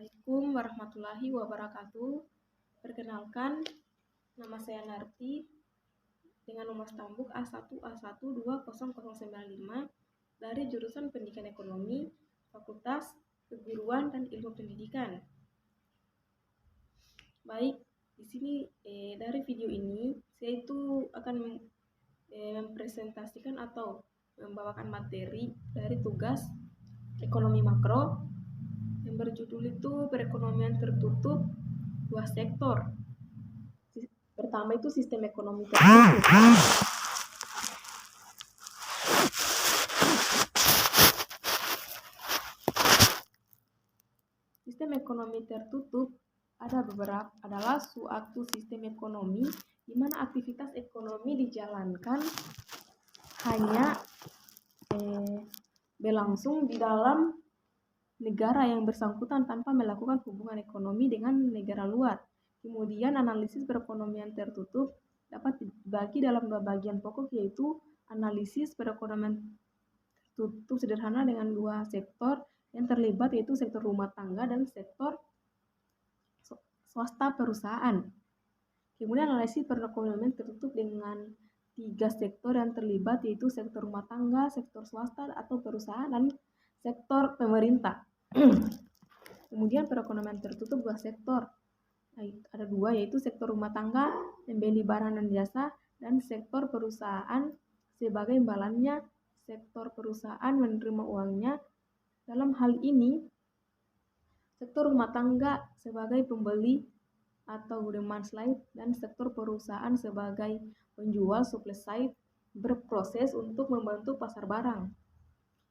Assalamualaikum warahmatullahi wabarakatuh. Perkenalkan, nama saya Narti dengan nomor stambuk A1A1200095 dari jurusan Pendidikan Ekonomi, Fakultas Keguruan dan Ilmu Pendidikan. Baik, di sini dari video ini saya itu akan mempresentasikan atau membawakan materi dari tugas ekonomi makro yang berjudul itu perekonomian tertutup dua sektor. Pertama itu sistem ekonomi tertutup. Sistem ekonomi tertutup adalah suatu sistem ekonomi di mana aktivitas ekonomi dijalankan hanya berlangsung di dalam negara yang bersangkutan tanpa melakukan hubungan ekonomi dengan negara luar. Kemudian analisis perekonomian tertutup dapat dibagi dalam dua bagian pokok, yaitu analisis perekonomian tertutup sederhana dengan dua sektor yang terlibat, yaitu sektor rumah tangga dan sektor swasta perusahaan. Kemudian analisis perekonomian tertutup dengan tiga sektor yang terlibat, yaitu sektor rumah tangga, sektor swasta atau perusahaan, dan sektor pemerintah. Kemudian perekonomian tertutup dua sektor. Ada dua, yaitu sektor rumah tangga membeli barang dan jasa, dan sektor perusahaan sebagai imbalannya sektor perusahaan menerima uangnya. Dalam hal ini, sektor rumah tangga sebagai pembeli atau demand side dan sektor perusahaan sebagai penjual supply side berproses untuk membentuk pasar barang.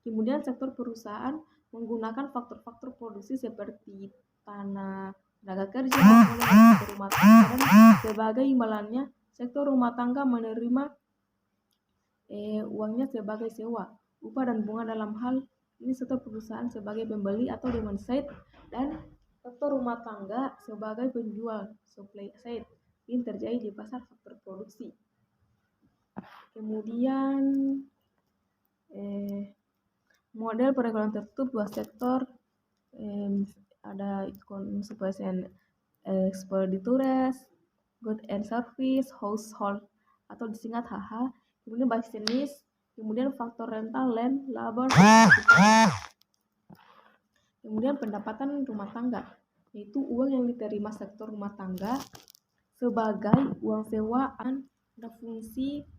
Kemudian sektor perusahaan menggunakan faktor-faktor produksi seperti tanah, tenaga kerja, sektor rumah tangga, dan sebagai imbalannya sektor rumah tangga menerima uangnya sebagai sewa, upah dan bunga. Dalam hal ini sektor perusahaan sebagai pembeli atau demand side dan sektor rumah tangga sebagai penjual supply side. Ini terjadi di pasar faktor produksi. Kemudian model perekonomian tertutup dua sektor, ada supply and expenditures, goods and service, household atau disingkat HH. Kemudian basis jenis, kemudian faktor rental, land, labor, kemudian pendapatan rumah tangga, yaitu uang yang diterima sektor rumah tangga sebagai uang sewaan. Ada fungsi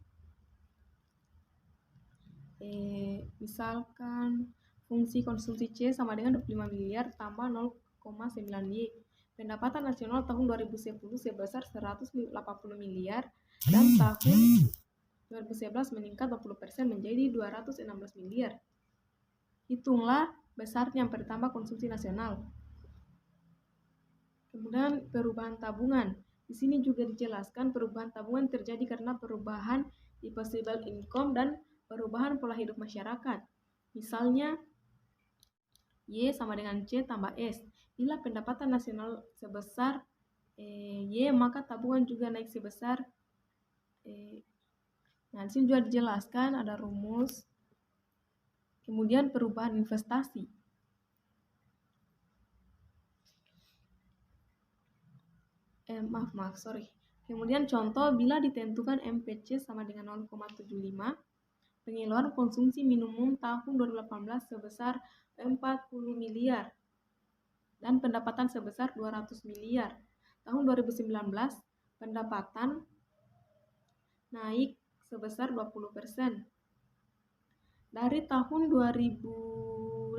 misalkan fungsi konsumsi C sama dengan 25 miliar tambah 0,9 Y. Pendapatan nasional tahun 2010 sebesar 180 miliar dan tahun 2011 meningkat 20% menjadi 216 miliar. Hitunglah besarnya. Yang pertama konsumsi nasional. Kemudian perubahan tabungan. Di sini juga dijelaskan perubahan tabungan terjadi karena perubahan disposable income dan perubahan pola hidup masyarakat. Misalnya, Y sama dengan C tambah S. Bila pendapatan nasional sebesar Y, maka tabungan juga naik sebesar Nah, di sini juga dijelaskan ada rumus. Kemudian perubahan investasi. Kemudian contoh, bila ditentukan MPC sama dengan 0,75, pengeluaran konsumsi minimum tahun 2018 sebesar 40 miliar dan pendapatan sebesar 200 miliar. Tahun 2019 pendapatan naik sebesar 20%. Dari tahun 2018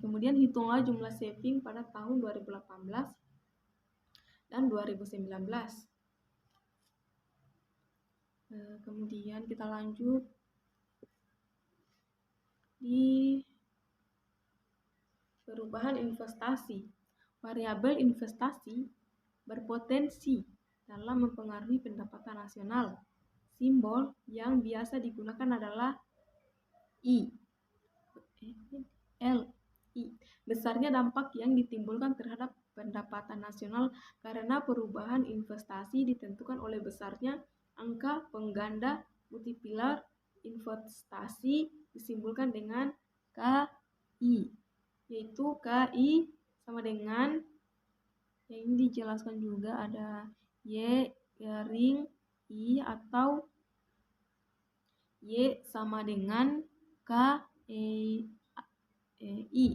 kemudian hitunglah jumlah saving pada tahun 2018 dan 2019. Kemudian kita lanjut di perubahan investasi. Variabel investasi berpotensi dalam mempengaruhi pendapatan nasional. Simbol yang biasa digunakan adalah I. Besarnya dampak yang ditimbulkan terhadap pendapatan nasional karena perubahan investasi ditentukan oleh besarnya angka pengganda multiplier investasi disimpulkan dengan KI. yaitu KI sama dengan, yang ini dijelaskan juga ada Y garing I atau Y sama dengan K I.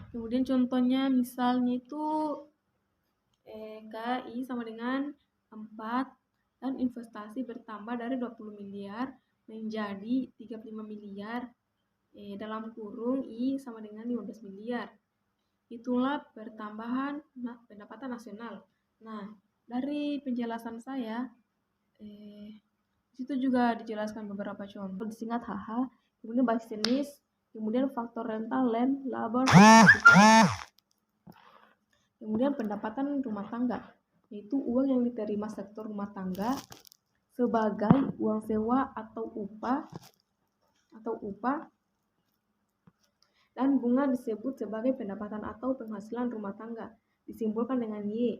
Kemudian contohnya misalnya itu KI sama dengan 4 dan investasi bertambah dari 20 miliar menjadi 35 miliar dalam kurung I sama dengan 15 miliar. Itulah pertambahan pendapatan nasional. Nah, dari penjelasan saya situ juga dijelaskan beberapa contoh disingkat HH, kemudian basis jenis, kemudian faktor rental, land, labor, kemudian pendapatan rumah tangga, yaitu uang yang diterima sektor rumah tangga sebagai uang sewa atau upah dan bunga disebut sebagai pendapatan atau penghasilan rumah tangga, disimpulkan dengan Y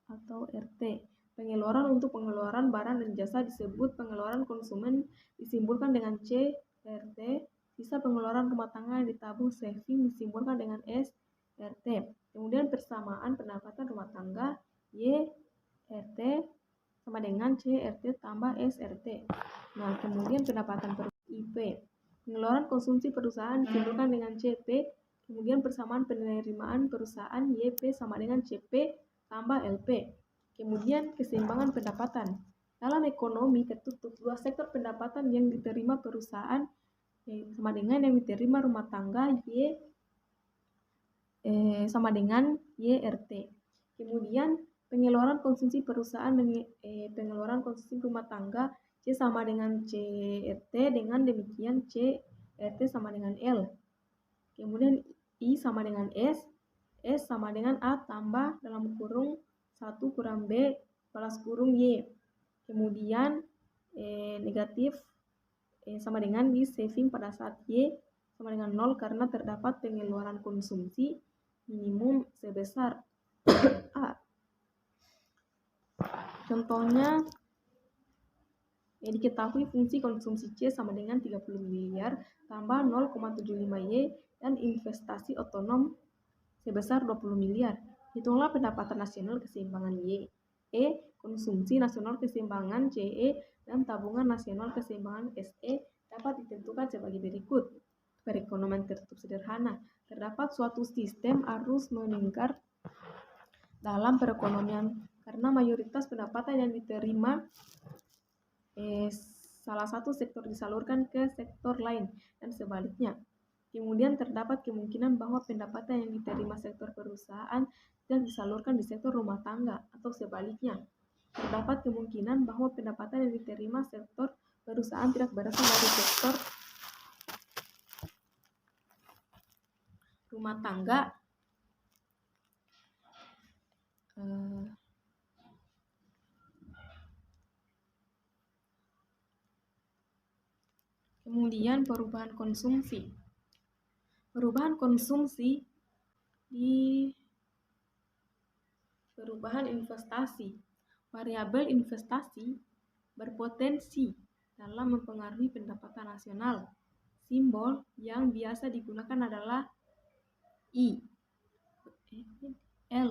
atau RT. Pengeluaran untuk pengeluaran barang dan jasa disebut pengeluaran konsumen, disimpulkan dengan C RT. Sisa pengeluaran rumah tangga yang ditabung saving disimpulkan dengan S RT. Kemudian persamaan pendapatan rumah tangga Y RT sama dengan C RT tambah S RT. Nah, kemudian pendapatan IP. Pengeluaran konsumsi perusahaan disimpulkan dengan CP. Kemudian persamaan penerimaan perusahaan YP sama dengan CP tambah LP. Kemudian keseimbangan pendapatan. Dalam ekonomi tertutup, dua sektor pendapatan yang diterima perusahaan sama dengan yang diterima rumah tangga Y sama dengan YRT. Kemudian pengeluaran konsumsi perusahaan dan pengeluaran konsumsi rumah tangga C sama dengan CRT, dengan demikian CRT sama dengan L. Kemudian I sama dengan S sama dengan A tambah dalam kurung 1 kurang B balas kurung Y. Kemudian negatif sama dengan di saving pada saat Y sama dengan 0 karena terdapat pengeluaran konsumsi minimum sebesar A. Contohnya, diketahui fungsi konsumsi C sama dengan 30 miliar tambah 0,75 Y dan investasi otonom sebesar 20 miliar. Hitunglah pendapatan nasional keseimbangan Y. Konsumsi nasional keseimbangan CE dan tabungan nasional keseimbangan SE dapat ditentukan sebagai berikut. Perekonomian tertutup sederhana. Terdapat suatu sistem arus meningkat dalam perekonomian karena mayoritas pendapatan yang diterima salah satu sektor disalurkan ke sektor lain dan sebaliknya. Kemudian terdapat kemungkinan bahwa pendapatan yang diterima sektor perusahaan dan disalurkan di sektor rumah tangga atau sebaliknya. Terdapat kemungkinan bahwa pendapatan yang diterima sektor perusahaan tidak berasal dari sektor rumah tangga kemudian perubahan konsumsi. Perubahan konsumsi di perubahan investasi. Variabel investasi berpotensi dalam mempengaruhi pendapatan nasional. Simbol yang biasa digunakan adalah I. L.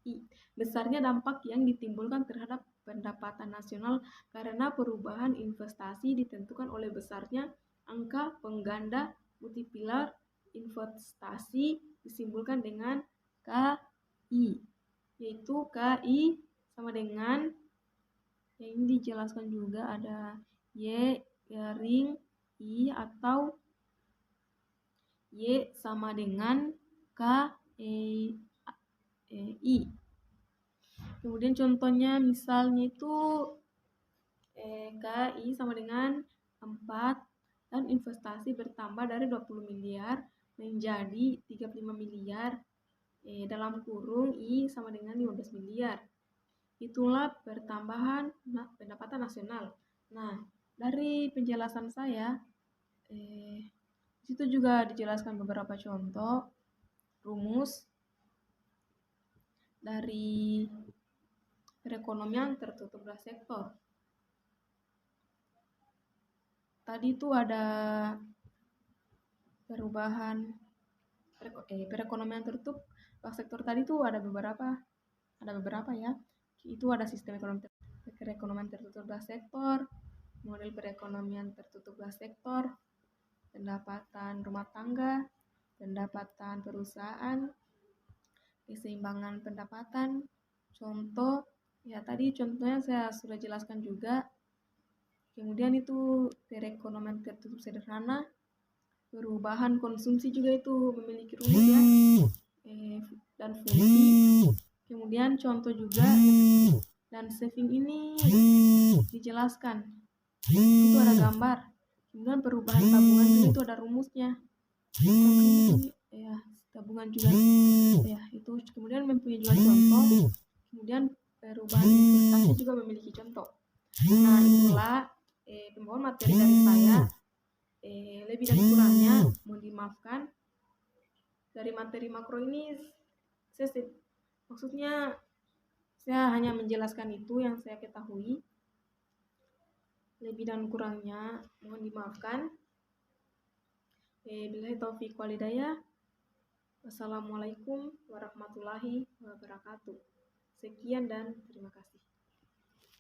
I. Besarnya dampak yang ditimbulkan terhadap pendapatan nasional karena perubahan investasi ditentukan oleh besarnya angka pengganda multiplier investasi disimpulkan dengan KI, yaitu KI sama dengan, yang ini dijelaskan juga ada Y garing I atau Y sama dengan K I. Kemudian contohnya misalnya itu KI sama dengan 4 dan investasi bertambah dari 20 miliar menjadi 35 miliar dalam kurung I sama dengan 15 miliar. Itulah pertambahan pendapatan nasional. Nah, dari penjelasan saya situ juga dijelaskan beberapa contoh rumus dari perekonomian tertutup dua sektor. Tadi itu ada perubahan perekonomian tertutup sektor tadi tuh ada beberapa ya. Itu ada sistem perekonomian tertutup sektor, model perekonomian tertutup sektor, pendapatan rumah tangga, pendapatan perusahaan, keseimbangan pendapatan. Contoh, ya tadi contohnya saya sudah jelaskan juga. Kemudian itu perekonomian tertutup sederhana, perubahan konsumsi juga itu memiliki rumus ya, dan fungsi. Kemudian contoh juga, dan saving ini dijelaskan. Itu ada gambar. Kemudian perubahan tabungan juga itu ada rumusnya. Ya, tabungan juga. Ya, itu kemudian mempunyai juga contoh. Kemudian perubahan investasi juga memiliki contoh. Nah, itulah pembawaan materi dari saya. Lebih dan kurangnya mohon dimaafkan. Dari materi makro ini maksudnya saya hanya menjelaskan itu yang saya ketahui. Lebih dan kurangnya mohon dimaafkan. Billahi taufiq wal hidayah. Wassalamualaikum warahmatullahi wabarakatuh. Sekian dan terima kasih.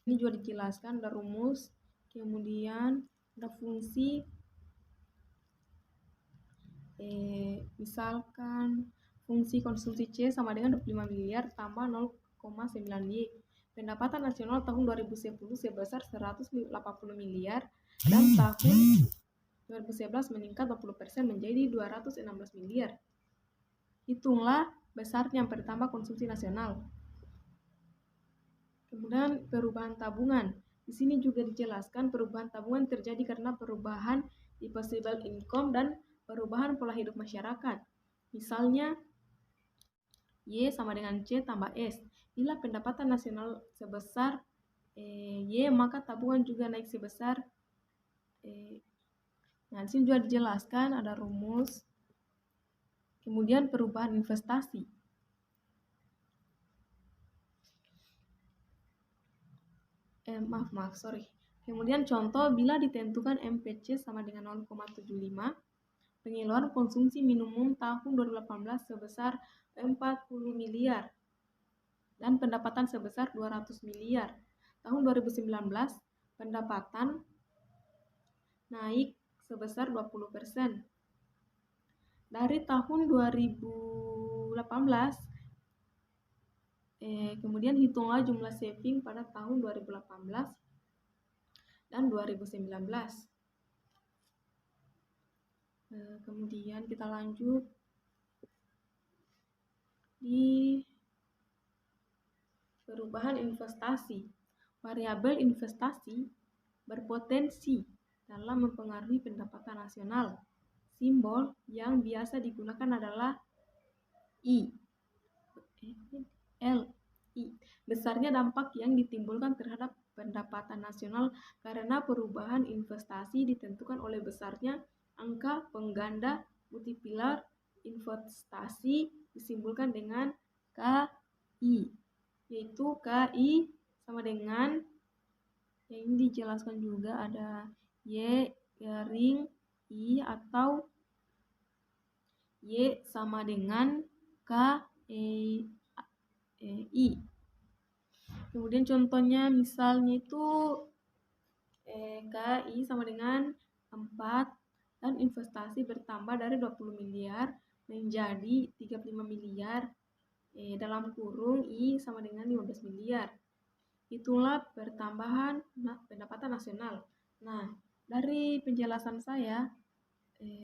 Ini juga dijelaskan ada rumus, kemudian ada fungsi. Misalkan fungsi konsumsi C sama dengan 25 miliar tambah 0,9 Y. Pendapatan nasional tahun 2010 sebesar 180 miliar dan tahun 2011 meningkat 20% menjadi 216 miliar. Hitunglah besarnya yang pertama konsumsi nasional. Kemudian perubahan tabungan. Di sini juga dijelaskan perubahan tabungan terjadi karena perubahan disposable income dan perubahan pola hidup masyarakat. Misalnya, Y sama dengan C tambah S. Bila pendapatan nasional sebesar Y, maka tabungan juga naik sebesar Nah, di sini juga dijelaskan ada rumus. Kemudian perubahan investasi. Sorry. Kemudian contoh, bila ditentukan MPC sama dengan 0,75, pengeluaran konsumsi minimum tahun 2018 sebesar 40 miliar dan pendapatan sebesar 200 miliar. Tahun 2019, pendapatan naik sebesar 20%. Dari tahun 2018, kemudian hitunglah jumlah saving pada tahun 2018 dan 2019. Kemudian kita lanjut di perubahan investasi. Variabel investasi berpotensi dalam mempengaruhi pendapatan nasional. Simbol yang biasa digunakan adalah I. Besarnya dampak yang ditimbulkan terhadap pendapatan nasional karena perubahan investasi ditentukan oleh besarnya angka pengganda multiplier investasi disimpulkan dengan KI, yaitu KI sama dengan yang ini dijelaskan juga ada Y garing I atau Y sama dengan KI. Kemudian contohnya misalnya itu KI sama dengan 4 dan investasi bertambah dari 20 miliar menjadi 35 miliar dalam kurung I sama dengan 15 miliar. Itulah pertambahan pendapatan nasional. Nah, dari penjelasan saya,